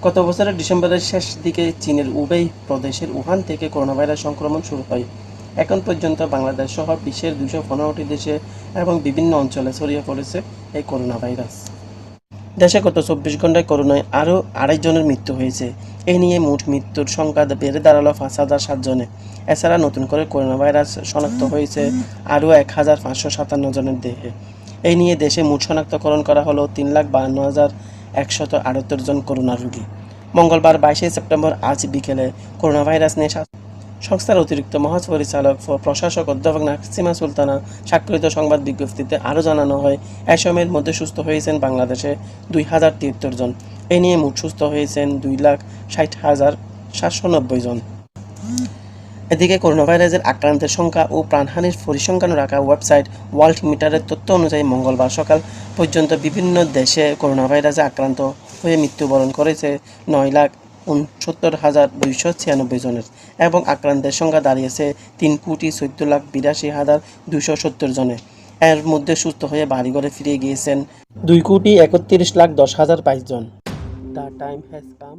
গত বছরের ডিসেম্বরের শেষ দিকে চীনের উবেই প্রদেশের উহান থেকে করোনাভাইরাস সংক্রমণ শুরু হয়। এখন পর্যন্ত বাংলাদেশ সহ বিশ্বের 215টি দেশে এবং বিভিন্ন অঞ্চলে ছড়িয়ে পড়েছে এই করোনা ভাইরাস। দেশে গত 24 ঘন্টায় করোনায় আরও 2.5 জনের মৃত্যু হয়েছে। এই নিয়ে মোট মৃত্যুর সংখ্যা বেড়ে দাঁড়ালো 5,007 জনে। এছাড়া নতুন করে করোনা ভাইরাস শনাক্ত হয়েছে আরও 1,557 জনের দেহে। এই নিয়ে দেশে মোট শনাক্তকরণ করা হলো 3,52,178 জন করোনা রোগী। মঙ্গলবার 22 সেপ্টেম্বর আজ বিকেলে করোনা ভাইরাস নিয়ে সংস্থার অতিরিক্ত মহাপরিচালক প্রশাসক অধ্যাপক নাসিমা সুলতানা স্বাক্ষরিত সংবাদ বিজ্ঞপ্তিতে আরও জানানো হয়, এ সময়ের মধ্যে সুস্থ হয়েছেন বাংলাদেশে 2,073 জন। এ নিয়ে মোট সুস্থ হয়েছেন 2,60,790 জন। এদিকে করোনা ভাইরাসের আক্রান্তের সংখ্যা ও প্রাণহানির পরিসংখ্যান রাখা ওয়েবসাইট ওয়ার্ল্ড মিটারের তথ্য অনুযায়ী মঙ্গলবার সকাল পর্যন্ত বিভিন্ন দেশে করোনা ভাইরাসে আক্রান্ত হয়ে মৃত্যুবরণ করেছে 9,69,296 জনের এবং আক্রান্তের সংখ্যা দাঁড়িয়েছে 3,14,82,270 জনে। এর মধ্যে সুস্থ হয়ে বাড়িঘরে ফিরে গিয়েছেন 2,31,10,022 জন। The time has come.